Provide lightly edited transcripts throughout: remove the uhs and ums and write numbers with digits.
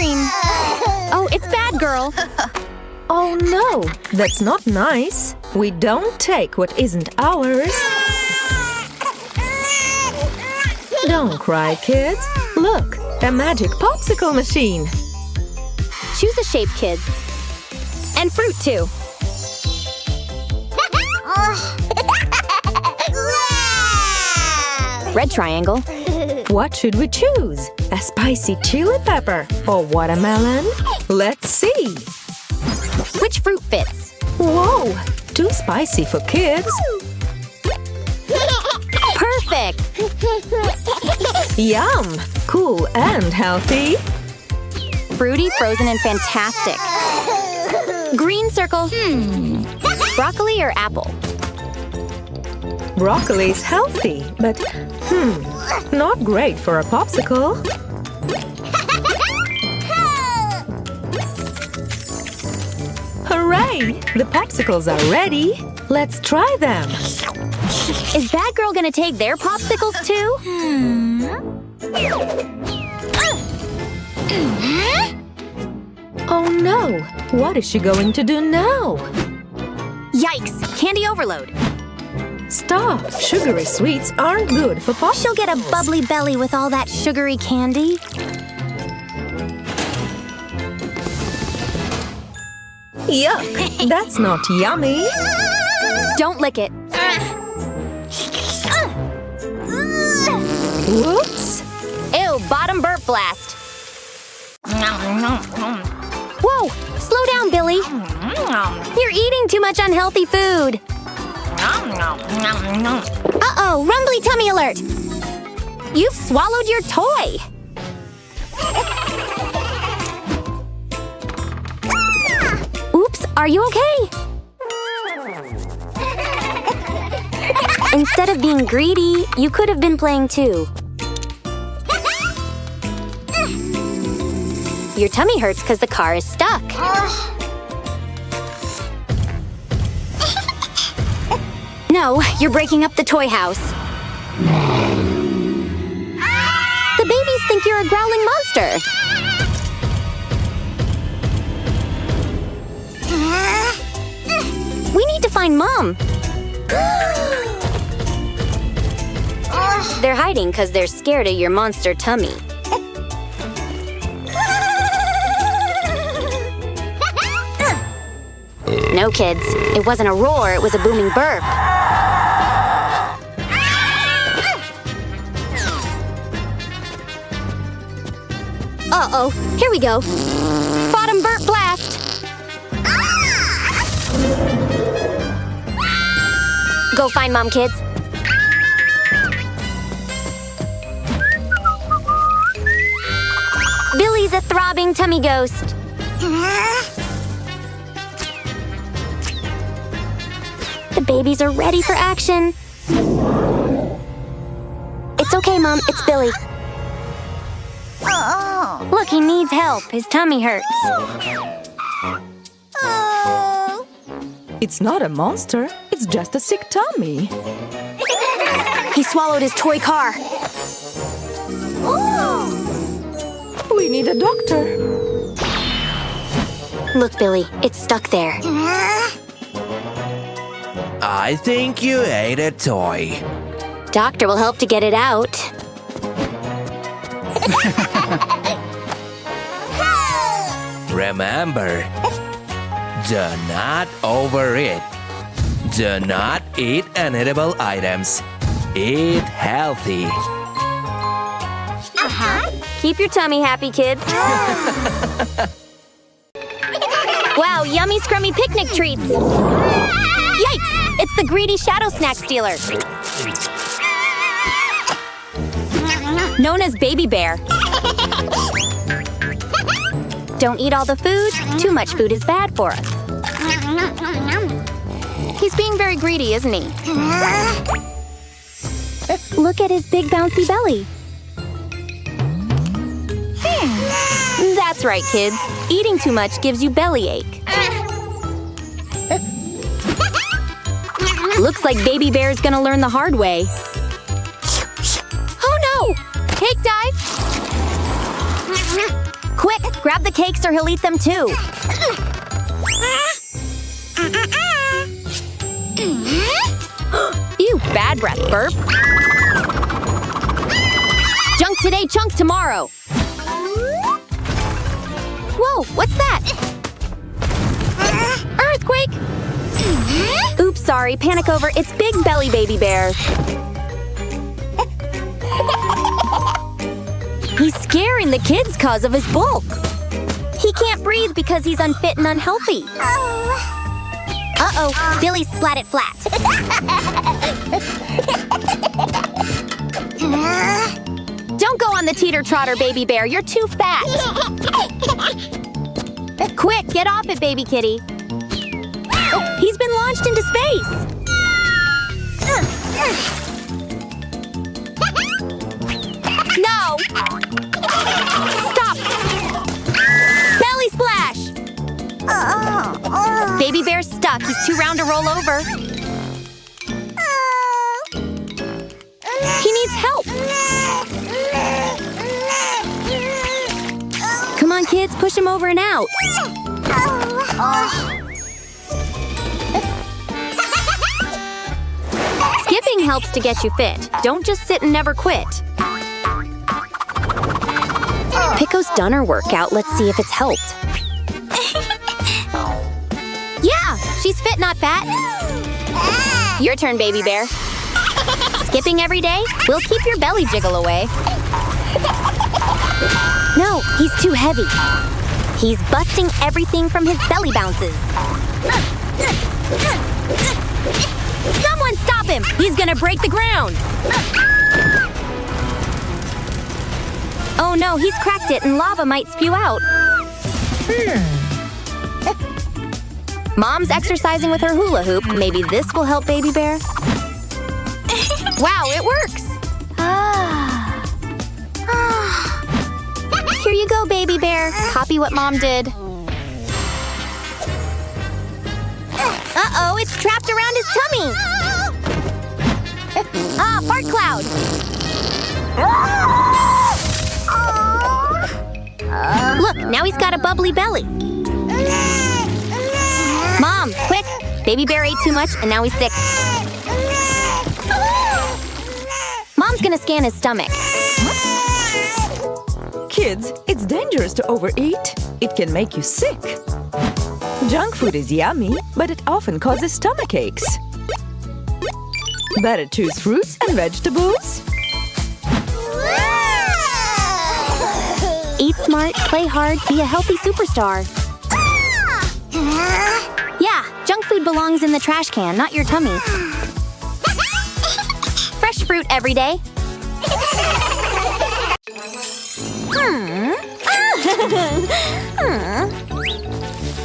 cream. Oh, it's bad, girl. Oh no, that's not nice. We don't take what isn't ours. Don't cry, kids. Look, a magic popsicle machine. Choose a shape, kids. And fruit, too. Red triangle. What should we choose? A spicy chili pepper or watermelon? Let's see. Which fruit fits? Whoa, too spicy for kids. Perfect! Yum! Cool and healthy. Fruity, frozen, and fantastic. Green circle. Broccoli or apple? Broccoli's healthy, but not great for a popsicle. Hooray! The popsicles are ready. Let's try them. Is Bad Girl gonna take their popsicles too? Oh no! What is she going to do now? Yikes! Candy overload. Stop! Sugary sweets aren't good for popsicles. She'll get a bubbly belly with all that sugary candy. Yuck! That's not yummy. Don't lick it. Whoops! Ew, bottom burp blast. Whoa! Slow down, Billy. You're eating too much unhealthy food. Uh-oh, rumbly tummy alert. You've swallowed your toy. Oops, are you okay? Instead of being greedy, you could have been playing too. Your tummy hurts because the car is stuck. No, you're breaking up the toy house. The babies think you're a growling monster. We need to find Mom. They're hiding because they're scared of your monster tummy. No, kids. It wasn't a roar, it was a booming burp. Uh-oh, here we go. Bottom burp blast. Go find Mom, kids. Billy's a throbbing tummy ghost. The babies are ready for action. It's okay, Mom. It's Billy. Look, he needs help. His tummy hurts. It's not a monster. It's just a sick tummy. He swallowed his toy car. We need a doctor. Look, Billy. It's stuck there. I think you ate a toy. Doctor will help to get it out. Remember, do not overeat. Do not eat inedible items. Eat healthy. Keep your tummy happy, kids. Wow, yummy, scrummy picnic treats. Yikes! It's the greedy shadow snack stealer. Known as Baby Bear. Don't eat all the food. Too much food is bad for us. He's being very greedy, isn't he? Look at his big bouncy belly. That's right, kids. Eating too much gives you bellyache. Looks like Baby Bear's gonna learn the hard way. Oh no! Cake dive! Quick, grab the cakes or he'll eat them too. Ew, bad breath, burp. Junk today, chunk tomorrow. Whoa, what's that? Earthquake! Oops, sorry, panic over. It's Big Belly Baby Bear. He's scaring the kids cause of his bulk. He can't breathe because he's unfit and unhealthy. Uh-oh, Billy splat it flat. Don't go on the teeter-trotter, Baby Bear. You're too fat. Quick, get off it, baby kitty. He's been launched into space. No! Stop! Belly splash! Baby Bear's stuck. He's too round to roll over. He needs help. Come on, kids, push him over and out. Skipping helps to get you fit. Don't just sit and never quit. Pico's done her workout. Let's see if it's helped. Yeah, she's fit, not fat. Your turn, Baby Bear. Skipping every day will keep your belly jiggle away. No, he's too heavy. He's busting everything from his belly bounces. Someone stop him! He's gonna break the ground! Oh no, he's cracked it and lava might spew out. Mom's exercising with her hula hoop. Maybe this will help Baby Bear. Wow, it works! Here you go, Baby Bear. Copy what Mom did. Uh-oh, it's trapped around his tummy! Ah, fart cloud! Look, now he's got a bubbly belly. Mom, quick! Baby Bear ate too much and now he's sick. Mom's gonna scan his stomach. Kids, it's dangerous to overeat. It can make you sick. Junk food is yummy, but it often causes stomach aches. Better choose fruits and vegetables. Eat smart, play hard, be a healthy superstar. Yeah, junk food belongs in the trash can, not your tummy. Fresh fruit every day.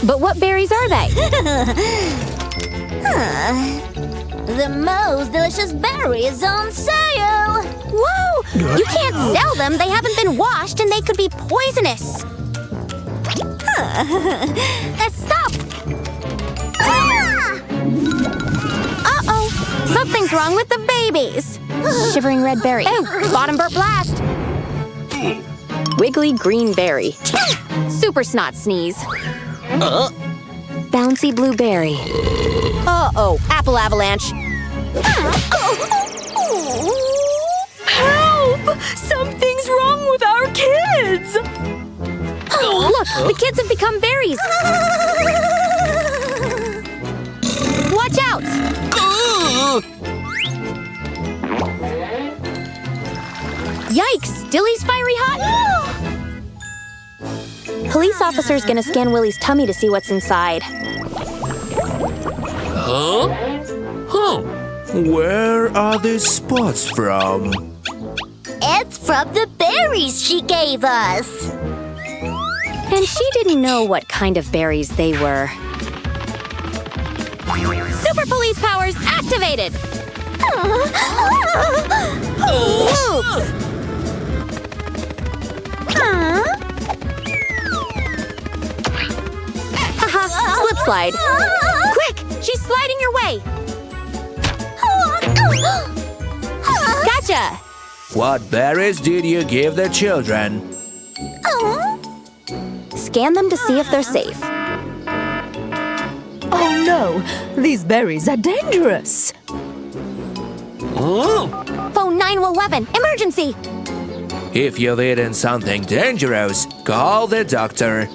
But what berries are they? The most delicious berries on sale! Whoa! You can't sell them! They haven't been washed and they could be poisonous! Stop! Uh-oh! Something's wrong with the babies! Shivering red berry. Oh, bottom burp blast! Wiggly green berry. Super snot sneeze. Bouncy blueberry. Uh-oh, apple avalanche. Help! Something's wrong with our kids! Look, the kids have become berries. Watch out! Yikes! Dilly's fiery hot! Police officer's gonna scan Willie's tummy to see what's inside. Where are these spots from? It's from the berries she gave us! And she didn't know what kind of berries they were. Super police powers activated! Oops! Haha, slip slide. Quick! She's sliding your way! Gotcha! What berries did you give the children? Scan them to see if they're safe. Oh no, these berries are dangerous. Phone 911, emergency! If you've eaten something dangerous, call the doctor.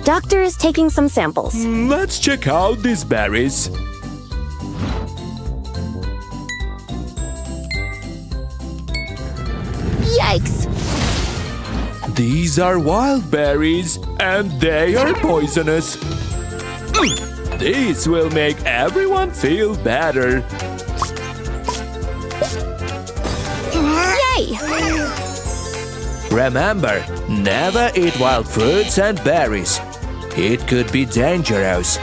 Doctor is taking some samples. Let's check out these berries. Yikes! These are wild berries, and they are poisonous. These will make everyone feel better. Yay! Remember, never eat wild fruits and berries. It could be dangerous.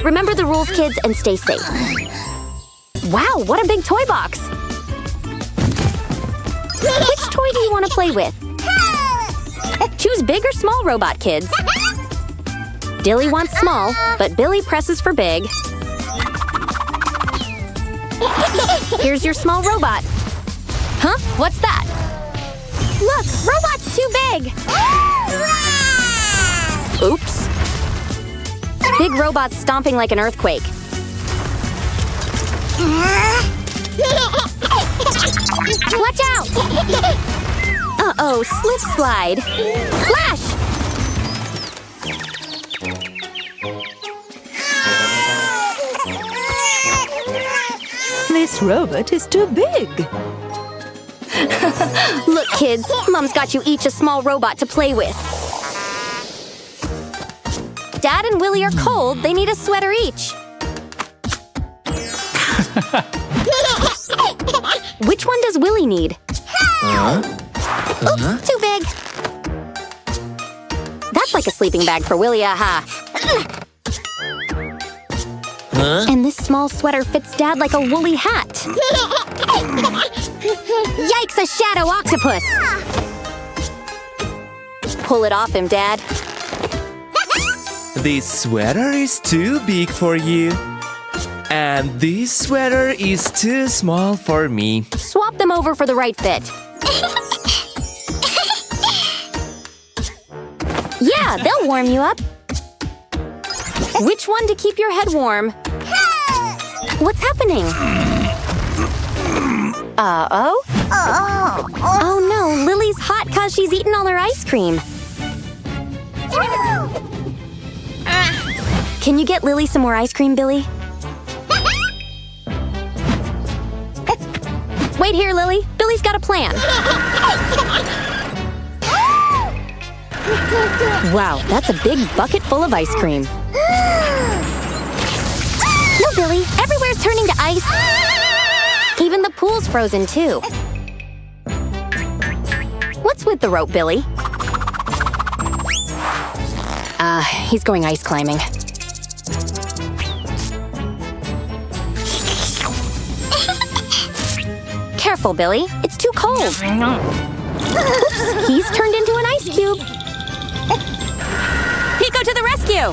Remember the rules, kids, and stay safe. Wow, what a big toy box! Which toy do you want to play with? Choose big or small robot, kids. Dilly wants small, but Billy presses for big. Here's your small robot. Huh? What's that? Look, robot's too big! Oops. Big robot's stomping like an earthquake. Watch out! Uh-oh, slip slide. Flash! This robot is too big. Look, kids, Mom's got you each a small robot to play with. Dad and Willie are cold. They need a sweater each. Which one does Willie need? Oops, too big. That's like a sleeping bag for Willie, aha. And this small sweater fits Dad like a woolly hat. Yikes, a shadow octopus! Pull it off him, Dad. This sweater is too big for you. And this sweater is too small for me. Swap them over for the right fit. Yeah, they'll warm you up. Which one to keep your head warm? What's happening? Uh-oh? Oh no, Lily's hot 'cause she's eaten all her ice cream. Can you get Lily some more ice cream, Billy? Wait here, Lily. Billy's got a plan. Wow, that's a big bucket full of ice cream. No, Billy. Everywhere's turning to ice. Even the pool's frozen, too. What's with the rope, Billy? He's going ice climbing. Careful, Billy. It's too cold. Oops, he's turned into an ice cube. Pico to the rescue!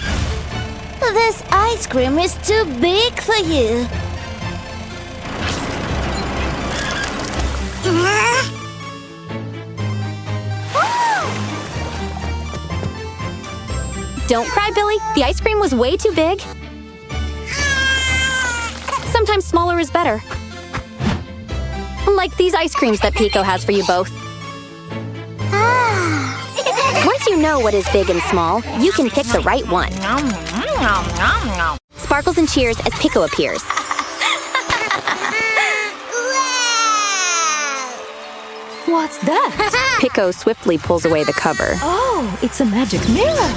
This ice cream is too big for you. Don't cry, Billy. The ice cream was way too big. Sometimes smaller is better. Like these ice creams that Pico has for you both. Once you know what is big and small, you can pick the right one. Sparkles and cheers as Pico appears. What's that? Pico swiftly pulls away the cover. Oh, it's a magic mirror.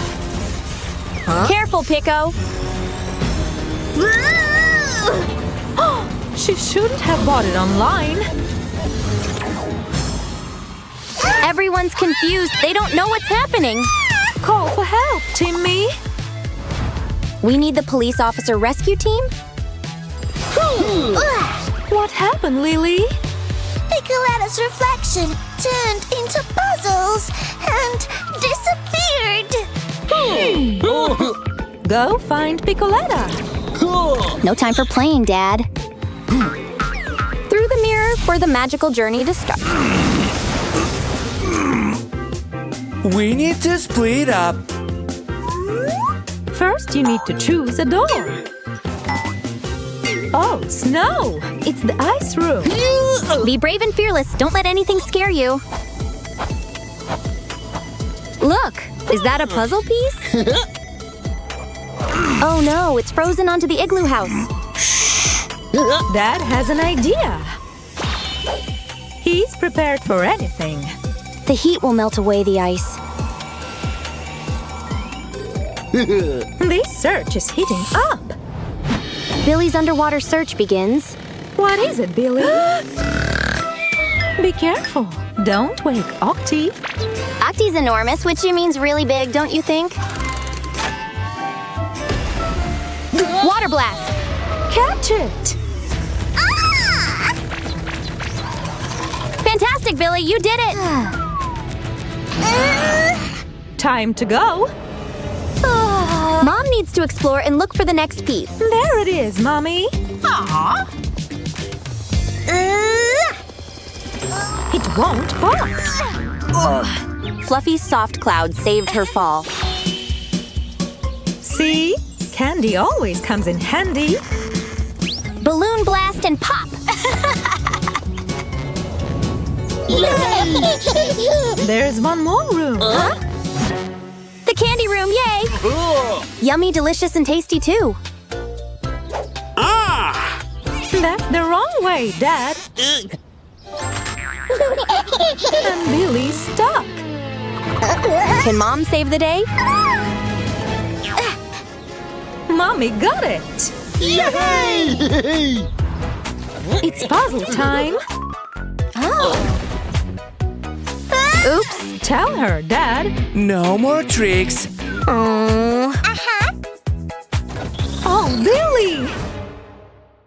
Careful, Pico! She shouldn't have bought it online. Everyone's confused. They don't know what's happening. Call for help, Timmy. We need the police officer rescue team? What happened, Lily? Picoletta's reflection turned into puzzles and disappeared. Go find Piccoletta. No time for playing, Dad. Through the mirror, for the magical journey to start. We need to split up. First, you need to choose a door. Oh, snow! It's the ice room. Be brave and fearless. Don't let anything scare you. Look, is that a puzzle piece? Oh no, it's frozen onto the igloo house. Dad has an idea. He's prepared for anything. The heat will melt away the ice. This search is heating up. Billy's underwater search begins. What is it, Billy? Be careful. Don't wake Octi. Octi's enormous, which means really big, don't you think? Water blast! Catch it! Fantastic, Billy, you did it! Time to go. Mom needs to explore and look for the next piece. There it is, Mommy. It won't pop. Fluffy's soft cloud saved her fall. See? Candy always comes in handy. Balloon blast and pop! There's one more room. The candy room, yay! Yummy, delicious, and tasty too. That's the wrong way, Dad. And Billy's stuck. Can Mom save the day? Mommy got it. Yay! It's puzzle time. Oops. Tell her, Dad. No more tricks.